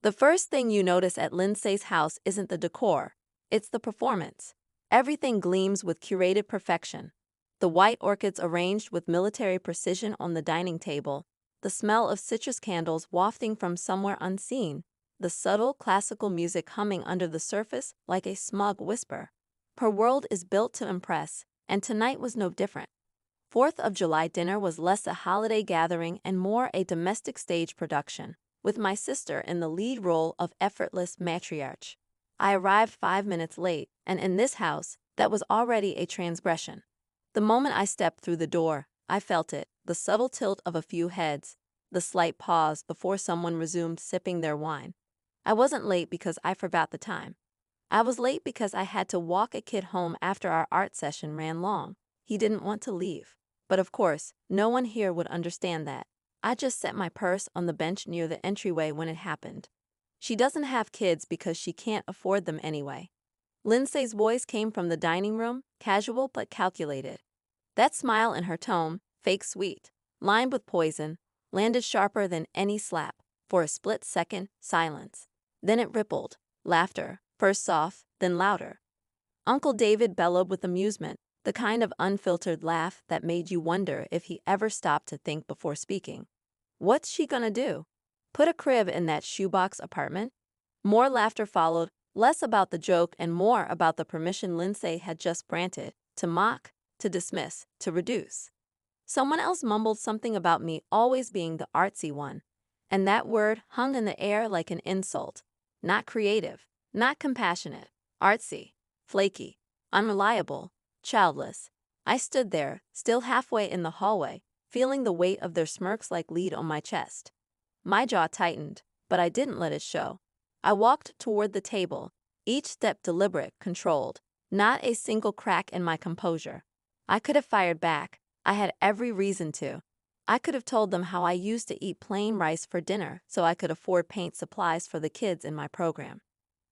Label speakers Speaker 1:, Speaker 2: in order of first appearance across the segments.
Speaker 1: The first thing you notice at Lindsay's house isn't the decor, it's the performance. Everything gleams with curated perfection. The white orchids arranged with military precision on the dining table, the smell of citrus candles wafting from somewhere unseen, the subtle classical music humming under the surface like a smug whisper. Her world is built to impress, and tonight was no different. 4th of July dinner was less a holiday gathering and more a domestic stage production, with my sister in the lead role of effortless matriarch. I arrived 5 minutes late, and in this house, that was already a transgression. The moment I stepped through the door, I felt it, the subtle tilt of a few heads, the slight pause before someone resumed sipping their wine. I wasn't late because I forgot the time. I was late because I had to walk a kid home after our art session ran long. He didn't want to leave. But of course, no one here would understand that. I just set my purse on the bench near the entryway when it happened. She doesn't have kids because she can't afford them anyway. Lindsay's voice came from the dining room, casual but calculated. That smile in her tone, fake sweet, lined with poison, landed sharper than any slap. For a split second, silence. Then it rippled, laughter, first soft, then louder. Uncle David bellowed with amusement, the kind of unfiltered laugh that made you wonder if he ever stopped to think before speaking. What's she gonna do? Put a crib in that shoebox apartment? More laughter followed, less about the joke and more about the permission Lindsay had just granted, to mock, to dismiss, to reduce. Someone else mumbled something about me always being the artsy one, and that word hung in the air like an insult. Not creative, not compassionate, artsy, flaky, unreliable, childless. I stood there, still halfway in the hallway, feeling the weight of their smirks like lead on my chest. My jaw tightened, but I didn't let it show. I walked toward the table, each step deliberate, controlled, not a single crack in my composure. I could have fired back. I had every reason to. I could have told them how I used to eat plain rice for dinner so I could afford paint supplies for the kids in my program.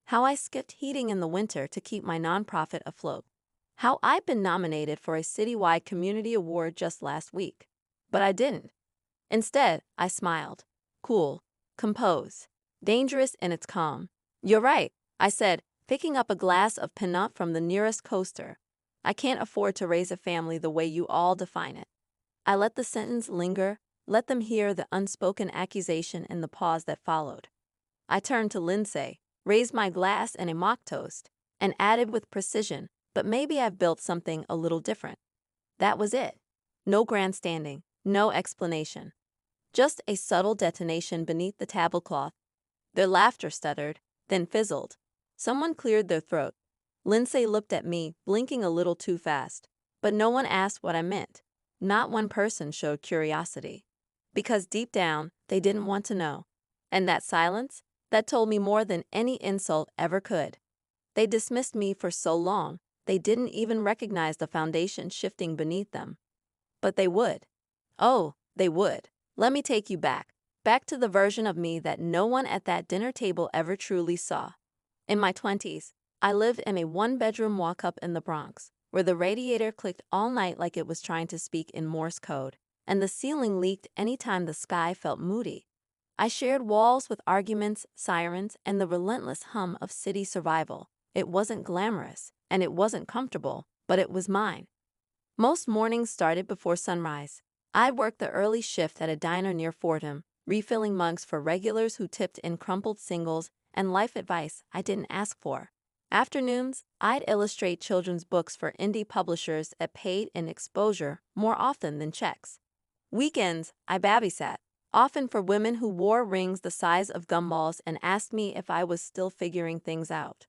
Speaker 1: How I skipped heating in the winter to keep my nonprofit afloat. How I'd been nominated for a citywide community award just last week. But I didn't. Instead, I smiled. Cool, composed, dangerous in its calm. You're right, I said, picking up a glass of Pinot from the nearest coaster. I can't afford to raise a family the way you all define it. I let the sentence linger, let them hear the unspoken accusation in the pause that followed. I turned to Lindsay, raised my glass in a mock toast, and added with precision, but maybe I've built something a little different. That was it. No grandstanding, no explanation. Just a subtle detonation beneath the tablecloth. Their laughter stuttered, then fizzled. Someone cleared their throat. Lindsay looked at me, blinking a little too fast. But no one asked what I meant. Not one person showed curiosity. Because deep down, they didn't want to know. And that silence, that told me more than any insult ever could. They dismissed me for so long, they didn't even recognize the foundation shifting beneath them. But they would. Oh, they would. Let me take you back to the version of me that no one at that dinner table ever truly saw. In my 20s, I lived in a one-bedroom walk-up in the Bronx, where the radiator clicked all night like it was trying to speak in Morse code, and the ceiling leaked anytime the sky felt moody. I shared walls with arguments, sirens, and the relentless hum of city survival. It wasn't glamorous, and it wasn't comfortable, but it was mine. Most mornings started before sunrise. I'd work the early shift at a diner near Fordham, refilling mugs for regulars who tipped in crumpled singles and life advice I didn't ask for. Afternoons, I'd illustrate children's books for indie publishers at paid in exposure more often than checks. Weekends, I babysat, often for women who wore rings the size of gumballs and asked me if I was still figuring things out.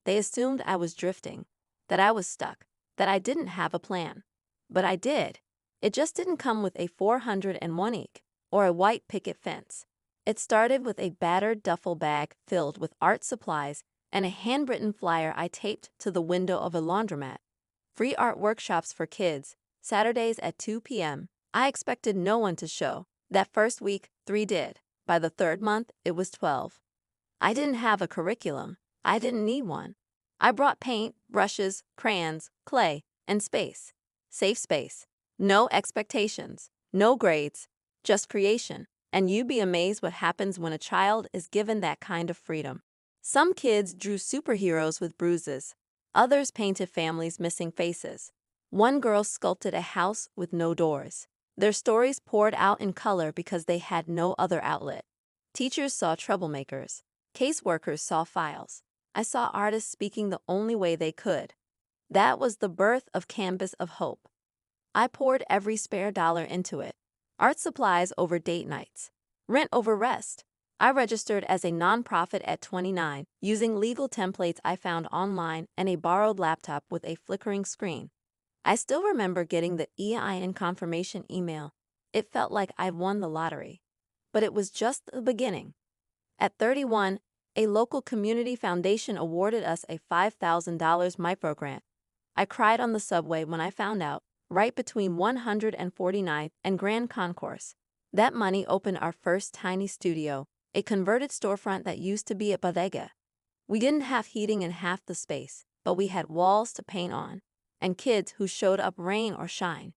Speaker 1: They assumed I was drifting, that I was stuck, that I didn't have a plan. But I did. It just didn't come with a 401 eek or a white picket fence. It started with a battered duffel bag filled with art supplies and a handwritten flyer I taped to the window of a laundromat. Free art workshops for kids, Saturdays at 2 p.m. I expected no one to show. That first week, 3 did. By the third month, it was 12. I didn't have a curriculum. I didn't need one. I brought paint, brushes, crayons, clay, and space. Safe space. No expectations, no grades, just creation. And you'd be amazed what happens when a child is given that kind of freedom. Some kids drew superheroes with bruises. Others painted families missing faces. One girl sculpted a house with no doors. Their stories poured out in color because they had no other outlet. Teachers saw troublemakers. Caseworkers saw files. I saw artists speaking the only way they could. That was the birth of Canvas of Hope. I poured every spare dollar into it. Art supplies over date nights. Rent over rest. I registered as a nonprofit at 29, using legal templates I found online and a borrowed laptop with a flickering screen. I still remember getting the EIN confirmation email. It felt like I'd won the lottery. But it was just the beginning. At 31, a local community foundation awarded us a $5,000 microgrant. I cried on the subway when I found out, right between 149th and Grand Concourse. That money opened our first tiny studio, a converted storefront that used to be a bodega. We didn't have heating in half the space, but we had walls to paint on, and kids who showed up rain or shine.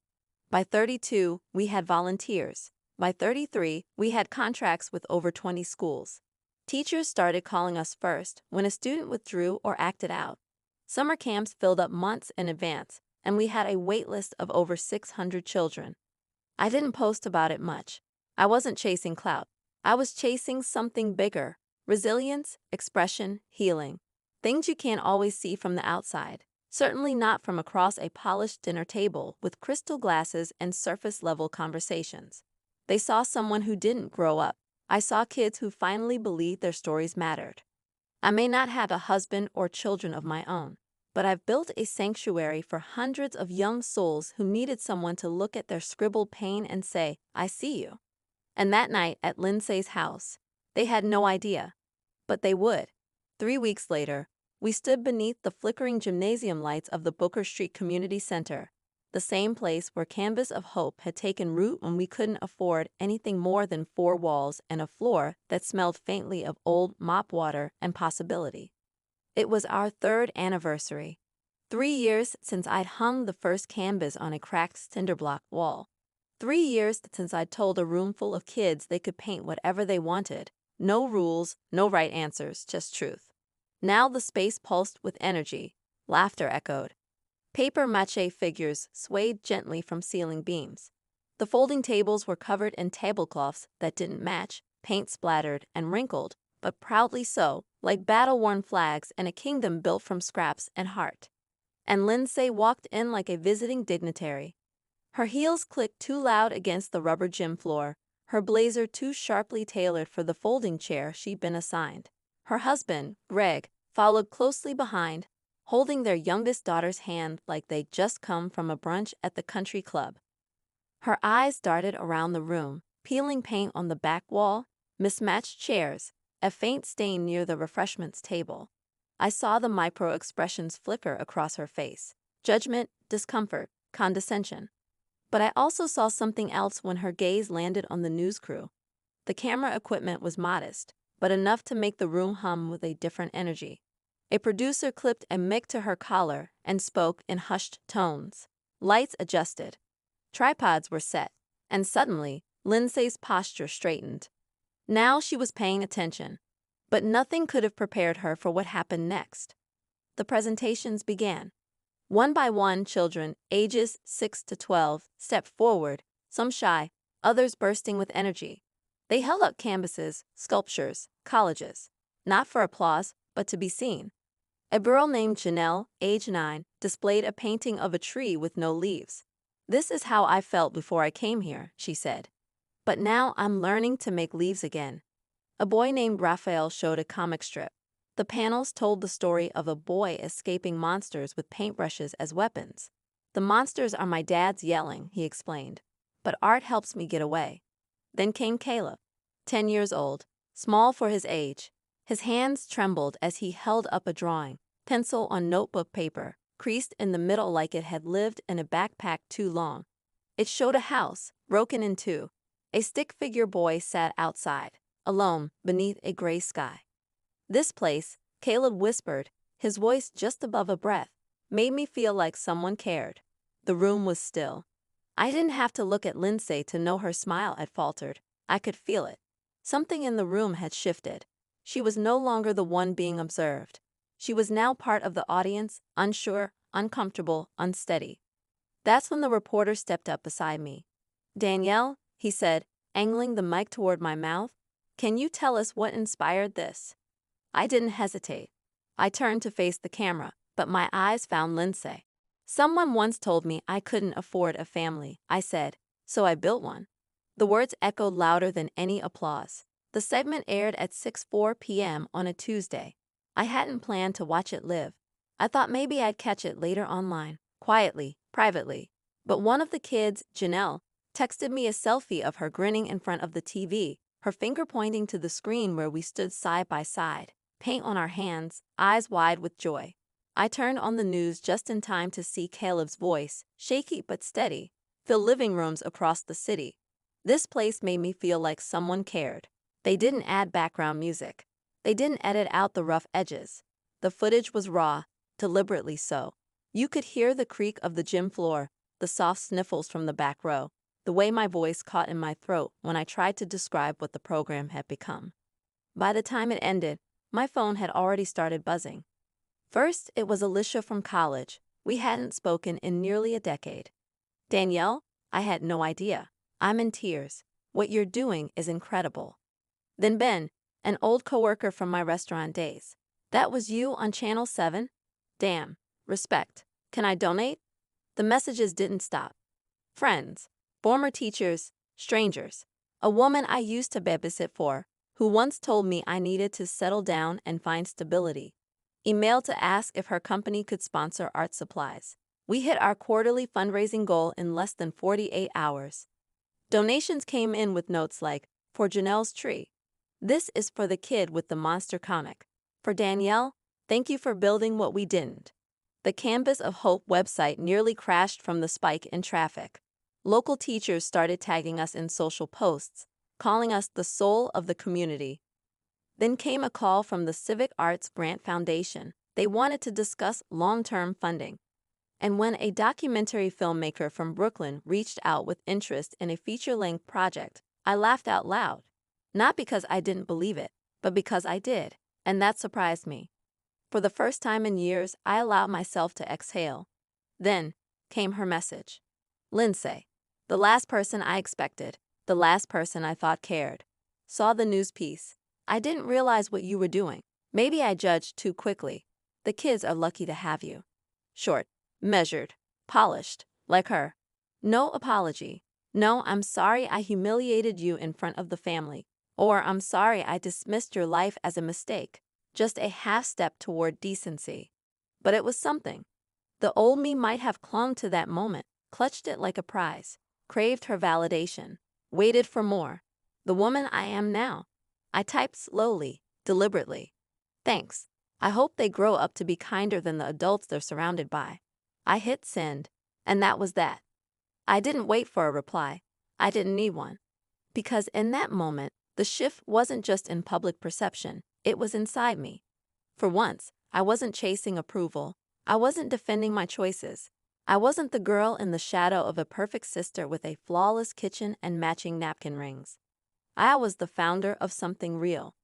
Speaker 1: By 32, we had volunteers. By 33, we had contracts with over 20 schools. Teachers started calling us first when a student withdrew or acted out. Summer camps filled up months in advance, and we had a wait list of over 600 children. I didn't post about it much. I wasn't chasing clout. I was chasing something bigger: resilience, expression, healing. Things you can't always see from the outside. Certainly not from across a polished dinner table with crystal glasses and surface-level conversations. They saw someone who didn't grow up. I saw kids who finally believed their stories mattered. I may not have a husband or children of my own, but I've built a sanctuary for hundreds of young souls who needed someone to look at their scribbled pain and say, "I see you." And that night at Lindsay's house, they had no idea, but they would. 3 weeks later, we stood beneath the flickering gymnasium lights of the Booker Street Community Center, the same place where Canvas of Hope had taken root when we couldn't afford anything more than 4 walls and a floor that smelled faintly of old mop water and possibility. It was our 3rd anniversary. 3 years since I'd hung the first canvas on a cracked cinderblock wall. 3 years since I'd told a room full of kids they could paint whatever they wanted. No rules, no right answers, just truth. Now the space pulsed with energy. Laughter echoed. Paper-mache figures swayed gently from ceiling beams. The folding tables were covered in tablecloths that didn't match, paint splattered and wrinkled, but proudly so, like battle-worn flags in a kingdom built from scraps and heart. And Lindsay walked in like a visiting dignitary. Her heels clicked too loud against the rubber gym floor, her blazer too sharply tailored for the folding chair she'd been assigned. Her husband, Greg, followed closely behind, holding their youngest daughter's hand like they'd just come from a brunch at the country club. Her eyes darted around the room, peeling paint on the back wall, mismatched chairs, a faint stain near the refreshments table. I saw the micro-expressions flicker across her face: judgment, discomfort, condescension. But I also saw something else when her gaze landed on the news crew. The camera equipment was modest, but enough to make the room hum with a different energy. A producer clipped a mic to her collar and spoke in hushed tones. Lights adjusted. Tripods were set, and suddenly, Lindsay's posture straightened. Now she was paying attention, but nothing could have prepared her for what happened next. The presentations began. One by one, children, ages 6 to 12, stepped forward, some shy, others bursting with energy. They held up canvases, sculptures, collages, not for applause, but to be seen. A girl named Janelle, age 9, displayed a painting of a tree with no leaves. "This is how I felt before I came here," she said. "But now I'm learning to make leaves again." A boy named Raphael showed a comic strip. The panels told the story of a boy escaping monsters with paintbrushes as weapons. "The monsters are my dad's yelling," he explained, "but art helps me get away." Then came Caleb, 10 years old, small for his age. His hands trembled as he held up a drawing, pencil on notebook paper, creased in the middle like it had lived in a backpack too long. It showed a house, broken in two. A stick-figure boy sat outside, alone, beneath a gray sky. "This place," Caleb whispered, his voice just above a breath, "made me feel like someone cared." The room was still. I didn't have to look at Lindsay to know her smile had faltered. I could feel it. Something in the room had shifted. She was no longer the one being observed. She was now part of the audience, unsure, uncomfortable, unsteady. That's when the reporter stepped up beside me. "Danielle," he said, angling the mic toward my mouth, "can you tell us what inspired this?" I didn't hesitate. I turned to face the camera, but my eyes found Lindsay. "Someone once told me I couldn't afford a family," I said, "so I built one." The words echoed louder than any applause. The segment aired at 6:04 p.m. on a Tuesday. I hadn't planned to watch it live. I thought maybe I'd catch it later online, quietly, privately. But one of the kids, Janelle, texted me a selfie of her grinning in front of the TV, her finger pointing to the screen where we stood side by side, paint on our hands, eyes wide with joy. I turned on the news just in time to see Caleb's voice, shaky but steady, fill living rooms across the city. This place made me feel like someone cared. They didn't add background music. They didn't edit out the rough edges. The footage was raw, deliberately so. You could hear the creak of the gym floor, the soft sniffles from the back row, the way my voice caught in my throat when I tried to describe what the program had become. By the time it ended, my phone had already started buzzing. First, it was Alicia from college. We hadn't spoken in nearly a decade. "Danielle, I had no idea. I'm in tears. What you're doing is incredible." Then Ben, an old coworker from my restaurant days. "That was you on Channel 7? Damn. Respect. Can I donate?" The messages didn't stop. Friends, former teachers, strangers. A woman I used to babysit for, who once told me I needed to settle down and find stability. Emailed to ask if her company could sponsor art supplies. We hit our quarterly fundraising goal in less than 48 hours. Donations came in with notes like, "For Janelle's tree. This is for the kid with the monster comic. For Danielle, thank you for building what we didn't." The Canvas of Hope website nearly crashed from the spike in traffic. Local teachers started tagging us in social posts, calling us the soul of the community. Then came a call from the Civic Arts Grant Foundation. They wanted to discuss long-term funding. And when a documentary filmmaker from Brooklyn reached out with interest in a feature-length project, I laughed out loud. Not because I didn't believe it, but because I did, and that surprised me. For the first time in years, I allowed myself to exhale. Then came her message. "Lindsay, the last person I expected, the last person I thought cared. Saw the news piece. I didn't realize what you were doing. Maybe I judged too quickly. The kids are lucky to have you. Short, measured, polished, like her. No apology. No, I'm sorry I humiliated you in front of the family. Or I'm sorry I dismissed your life as a mistake. Just a half step toward decency." But it was something. The old me might have clung to that moment, clutched it like a prize, craved her validation, waited for more. The woman I am now. I typed slowly, deliberately. "Thanks. I hope they grow up to be kinder than the adults they're surrounded by." I hit send, and that was that. I didn't wait for a reply. I didn't need one. Because in that moment, the shift wasn't just in public perception, it was inside me. For once, I wasn't chasing approval. I wasn't defending my choices. I wasn't the girl in the shadow of a perfect sister with a flawless kitchen and matching napkin rings. I was the founder of something real.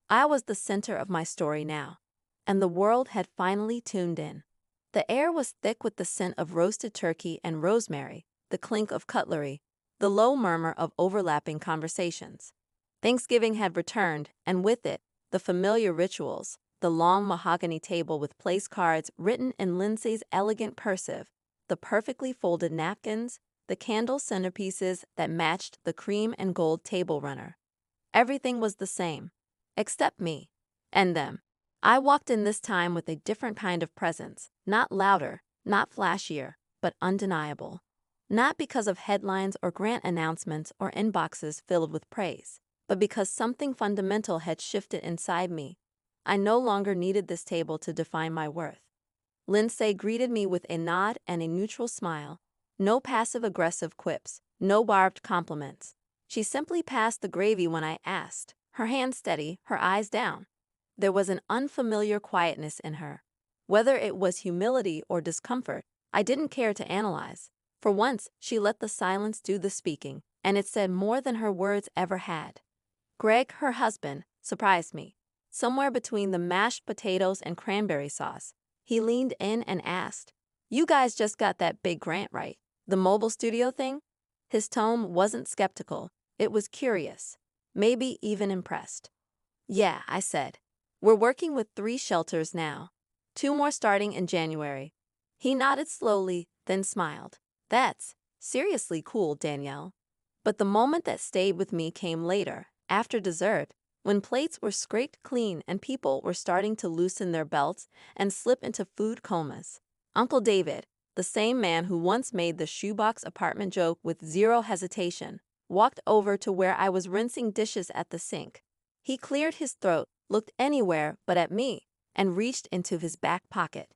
Speaker 1: I was the center of my story now. And the world had finally tuned in. The air was thick with the scent of roasted turkey and rosemary, the clink of cutlery, the low murmur of overlapping conversations. Thanksgiving had returned, and with it, the familiar rituals, the long mahogany table with place cards written in Lindsay's elegant cursive, the perfectly folded napkins, the candle centerpieces that matched the cream and gold table runner. Everything was the same, except me and them. I walked in this time with a different kind of presence, not louder, not flashier, but undeniable. Not because of headlines or grant announcements or inboxes filled with praise, but because something fundamental had shifted inside me. I no longer needed this table to define my worth. Lindsay greeted me with a nod and a neutral smile. No passive-aggressive quips, no barbed compliments. She simply passed the gravy when I asked, her hand steady, her eyes down. There was an unfamiliar quietness in her. Whether it was humility or discomfort, I didn't care to analyze. For once, she let the silence do the speaking, and it said more than her words ever had. Greg, her husband, surprised me. Somewhere between the mashed potatoes and cranberry sauce, he leaned in and asked, "You guys just got that big grant, right? The mobile studio thing?" His tone wasn't skeptical, it was curious, maybe even impressed. "Yeah," I said. "We're working with 3 shelters now. 2 more starting in January." He nodded slowly, then smiled. "That's seriously cool, Danielle." But the moment that stayed with me came later, after dessert, when plates were scraped clean and people were starting to loosen their belts and slip into food comas. Uncle David, the same man who once made the shoebox apartment joke with zero hesitation, walked over to where I was rinsing dishes at the sink. He cleared his throat, looked anywhere but at me, and reached into his back pocket.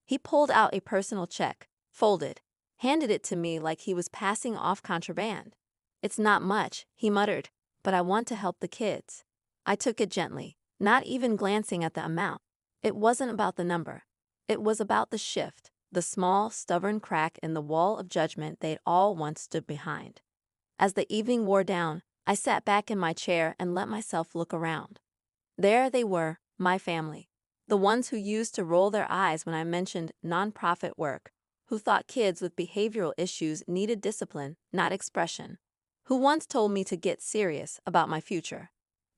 Speaker 1: He pulled out a personal check, folded, handed it to me like he was passing off contraband. "It's not much," he muttered, "but I want to help the kids." I took it gently, not even glancing at the amount. It wasn't about the number. It was about the shift, the small, stubborn crack in the wall of judgment they'd all once stood behind. As the evening wore down, I sat back in my chair and let myself look around. There they were, my family. The ones who used to roll their eyes when I mentioned nonprofit work, who thought kids with behavioral issues needed discipline, not expression, who once told me to get serious about my future.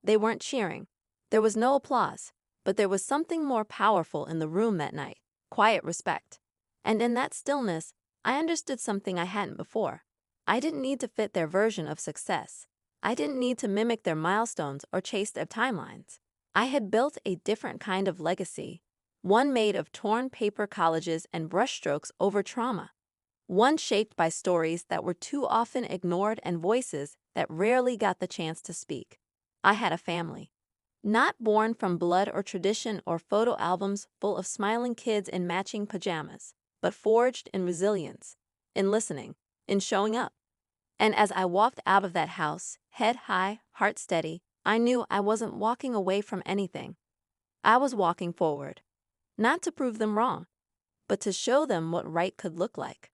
Speaker 1: They weren't cheering. There was no applause, but there was something more powerful in the room that night, quiet respect. And in that stillness, I understood something I hadn't before. I didn't need to fit their version of success. I didn't need to mimic their milestones or chase their timelines. I had built a different kind of legacy, one made of torn paper colleges and brushstrokes over trauma, one shaped by stories that were too often ignored and voices that rarely got the chance to speak. I had a family. Not born from blood or tradition or photo albums full of smiling kids in matching pajamas, but forged in resilience, in listening, in showing up. And as I walked out of that house, head high, heart steady, I knew I wasn't walking away from anything. I was walking forward. Not to prove them wrong, but to show them what right could look like.